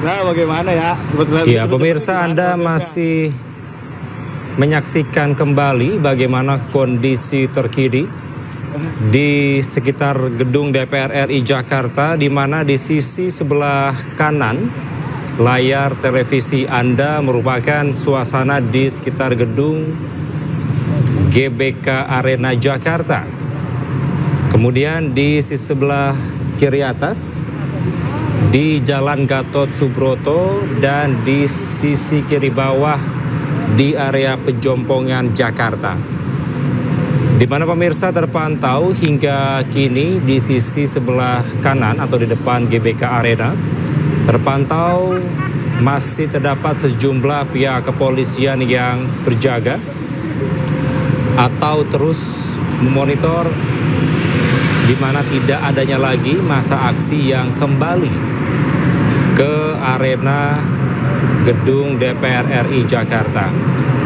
Nah, bagaimana ya? Ya, pemirsa, Anda masih menyaksikan kembali bagaimana kondisi terkini di sekitar gedung DPR RI Jakarta, di mana di sisi sebelah kanan layar televisi Anda merupakan suasana di sekitar gedung GBK Arena Jakarta. Kemudian di sisi sebelah kiri atas di Jalan Gatot Subroto, dan di sisi kiri bawah di area Pejompongan Jakarta. Di mana pemirsa terpantau hingga kini di sisi sebelah kanan atau di depan GBK Arena terpantau masih terdapat sejumlah pihak kepolisian yang berjaga atau terus memonitor, di mana tidak adanya lagi masa aksi yang kembali ke arena gedung DPR RI Jakarta.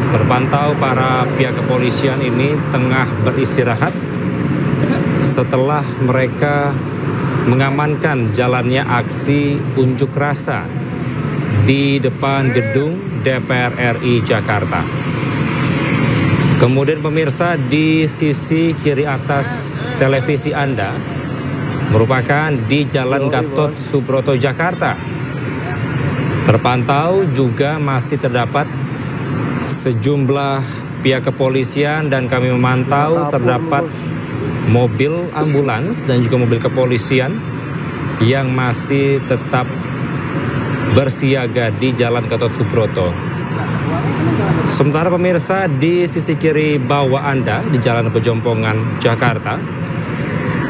Terpantau para pihak kepolisian ini tengah beristirahat setelah mereka mengamankan jalannya aksi unjuk rasa di depan gedung DPR RI Jakarta. Kemudian pemirsa, di sisi kiri atas televisi Anda merupakan di Jalan Gatot Subroto Jakarta. Terpantau juga masih terdapat sejumlah pihak kepolisian, dan kami memantau terdapat mobil ambulans dan juga mobil kepolisian yang masih tetap bersiaga di Jalan Gatot Subroto. Sementara pemirsa, di sisi kiri bawah Anda di Jalan Pejompongan Jakarta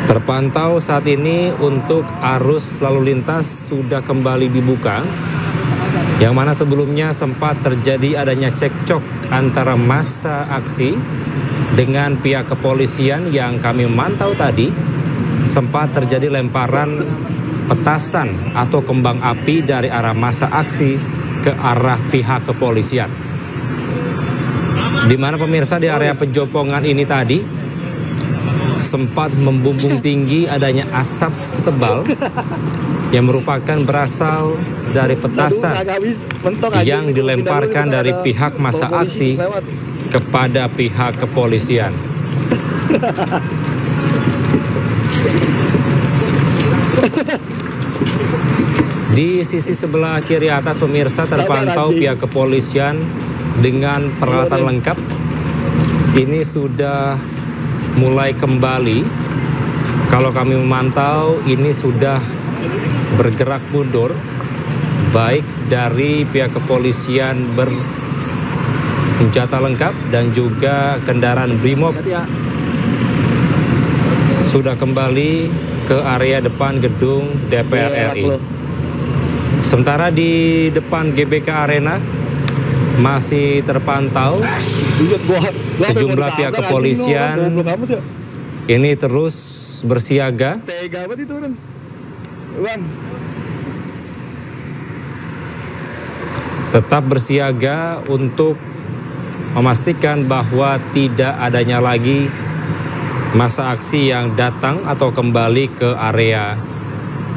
terpantau saat ini untuk arus lalu lintas sudah kembali dibuka, yang mana sebelumnya sempat terjadi adanya cekcok antara massa aksi dengan pihak kepolisian yang kami mantau tadi. Sempat terjadi lemparan petasan atau kembang api dari arah massa aksi ke arah pihak kepolisian. Di mana pemirsa, di area Pejompongan ini tadi sempat membumbung tinggi adanya asap tebal yang merupakan berasal dari petasan yang dilemparkan dari pihak massa aksi kepada pihak kepolisian. Di sisi sebelah kiri atas pemirsa terpantau pihak kepolisian dengan peralatan lengkap. Ini sudah mulai kembali. Kalau kami memantau, ini sudah bergerak mundur, baik dari pihak kepolisian bersenjata lengkap dan juga kendaraan Brimob sudah kembali ke area depan gedung DPR RI. Sementara di depan GBK Arena masih terpantau sejumlah pihak kepolisian ini terus bersiaga tetap bersiaga untuk memastikan bahwa tidak adanya lagi massa aksi yang datang atau kembali ke area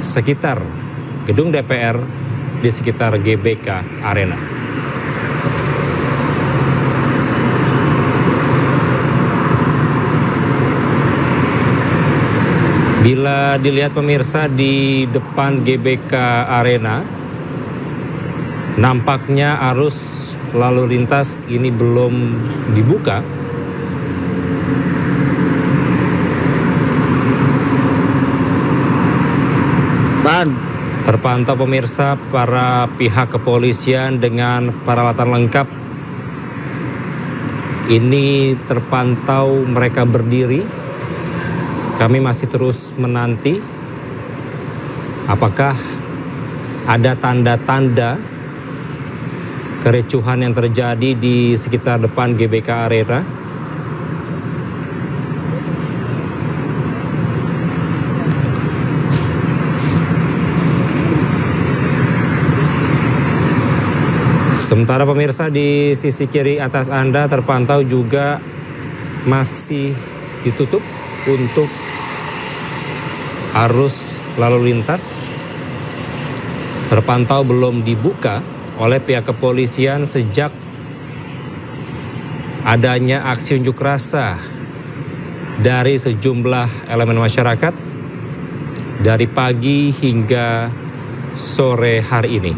sekitar gedung DPR di sekitar GBK Arena. Bila dilihat pemirsa, di depan GBK Arena nampaknya arus lalu lintas ini belum dibuka. Terpantau pemirsa para pihak kepolisian dengan peralatan lengkap ini terpantau mereka berdiri. Kami masih terus menanti apakah ada tanda-tanda kericuhan yang terjadi di sekitar depan GBK Arena. Sementara pemirsa, di sisi kiri atas Anda terpantau juga masih ditutup untuk arus lalu lintas terpantau belum dibuka oleh pihak kepolisian sejak adanya aksi unjuk rasa dari sejumlah elemen masyarakat dari pagi hingga sore hari ini.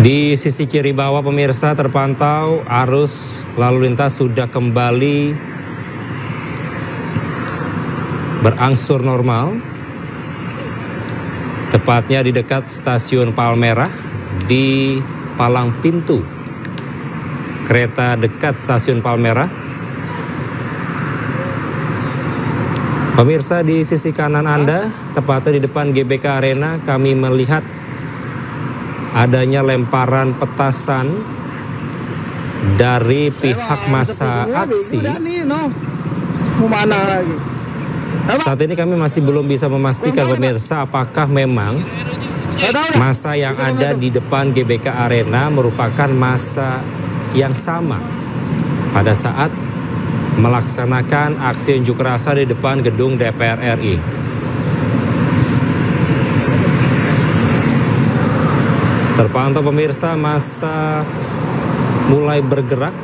Di sisi kiri bawah pemirsa terpantau arus lalu lintas sudah kembali berangsur normal. Tepatnya di dekat stasiun Palmerah di palang pintu kereta dekat stasiun Palmerah. Pemirsa, di sisi kanan Anda, tepatnya di depan GBK Arena, kami melihat adanya lemparan petasan dari pihak massa aksi. Saat ini kami masih belum bisa memastikan pemirsa apakah memang massa yang ada di depan GBK Arena merupakan massa yang sama pada saat melaksanakan aksi unjuk rasa di depan gedung DPR RI. Terpantau pemirsa massa mulai bergerak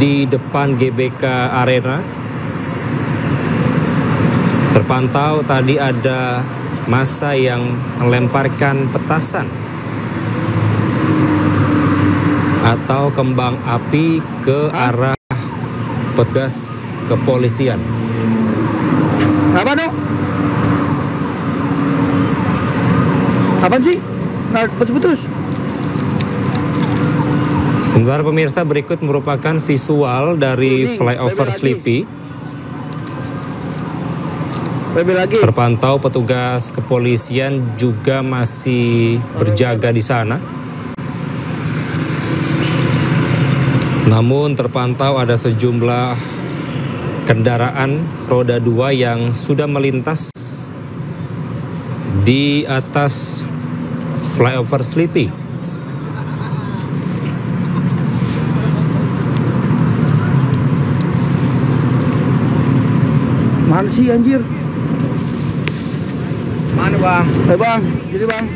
di depan GBK Arena. Terpantau tadi ada massa yang melemparkan petasan atau kembang api ke arah petugas kepolisian. Apa dong? Apa sih? Putus-putus. Sementara pemirsa, berikut merupakan visual dari flyover Sleepy. Terpantau petugas kepolisian juga masih berjaga di sana. Namun terpantau ada sejumlah kendaraan roda 2 yang sudah melintas di atas flyover Sleepy. Mana sih anjir? Mana bang? Bang, jadi bang.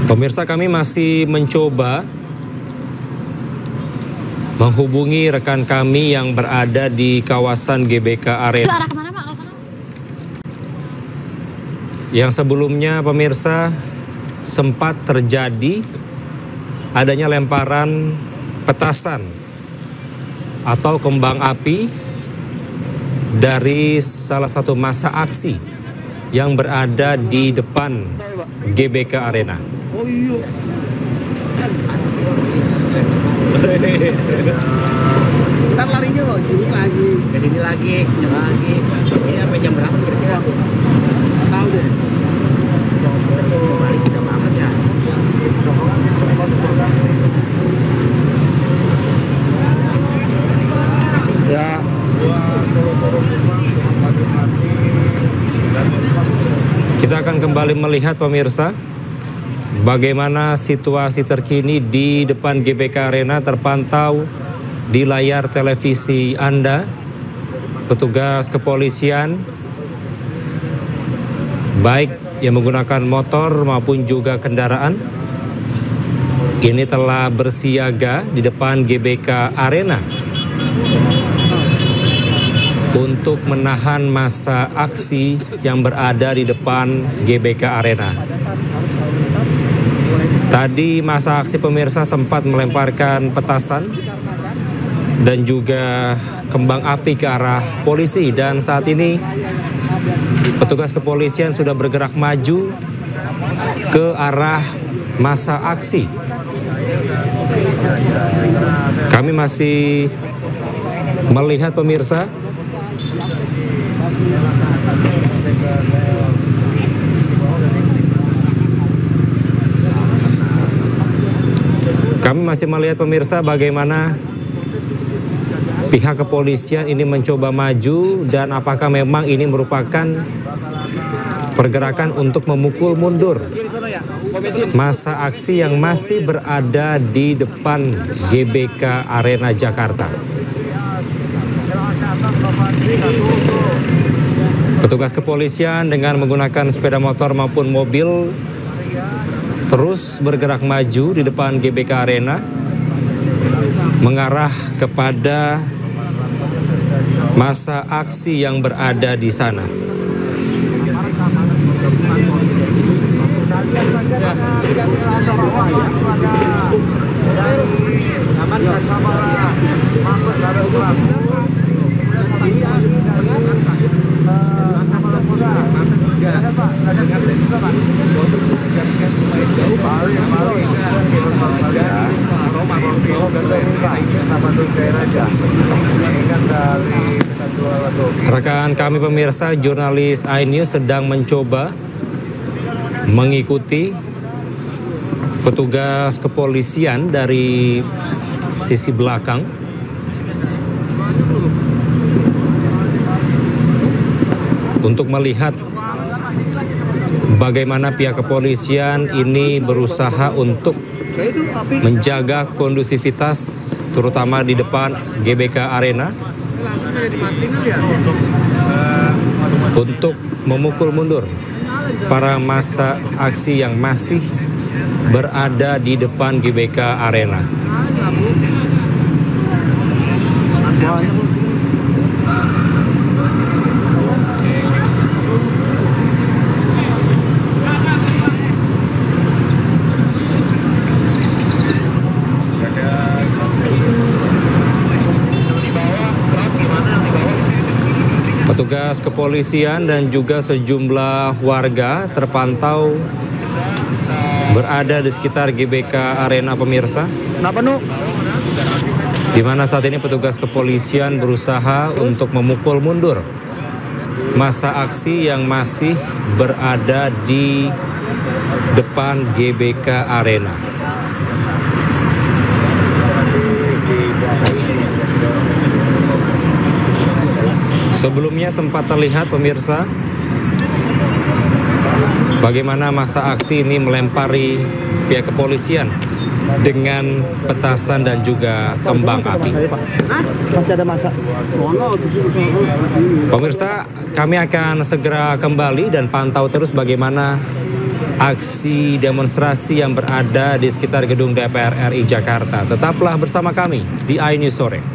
Pemirsa, kami masih mencoba menghubungi rekan kami yang berada di kawasan GBK Arena. Arah kemana, Pak? Yang sebelumnya pemirsa sempat terjadi adanya lemparan petasan atau kembang api dari salah satu massa aksi yang berada di depan GBK Arena. Oh iya. Ntar larinya mau sini lagi, ke sini lagi, ini sampai jam berapa kira-kira? Nggak tahu deh. Balik kita banget ya. Ya. Kita akan kembali melihat pemirsa bagaimana situasi terkini di depan GBK Arena. Terpantau di layar televisi Anda petugas kepolisian baik yang menggunakan motor maupun juga kendaraan ini telah bersiaga di depan GBK Arena untuk menahan massa aksi yang berada di depan GBK Arena. Tadi massa aksi pemirsa sempat melemparkan petasan dan juga kembang api ke arah polisi, dan saat ini petugas kepolisian sudah bergerak maju ke arah massa aksi. Kami masih melihat pemirsa bagaimana pihak kepolisian ini mencoba maju dan apakah memang ini merupakan pergerakan untuk memukul mundur massa aksi yang masih berada di depan GBK Arena Jakarta. Petugas kepolisian dengan menggunakan sepeda motor maupun mobil terus bergerak maju di depan GBK Arena mengarah kepada massa aksi yang berada di sana. Rekan kami pemirsa, jurnalis iNews sedang mencoba mengikuti petugas kepolisian dari sisi belakang untuk melihat bagaimana pihak kepolisian ini berusaha untuk menjaga kondusivitas terutama di depan GBK Arena untuk memukul mundur para massa aksi yang masih berada di depan GBK Arena. Petugas kepolisian dan juga sejumlah warga terpantau berada di sekitar GBK Arena pemirsa. Di mana saat ini petugas kepolisian berusaha untuk memukul mundur massa aksi yang masih berada di depan GBK Arena. Sebelumnya sempat terlihat pemirsa bagaimana massa aksi ini melempari pihak kepolisian dengan petasan dan juga kembang api. Masih ada masa. Pemirsa, kami akan segera kembali dan pantau terus bagaimana aksi demonstrasi yang berada di sekitar gedung DPR RI Jakarta. Tetaplah bersama kami di iNews Sore.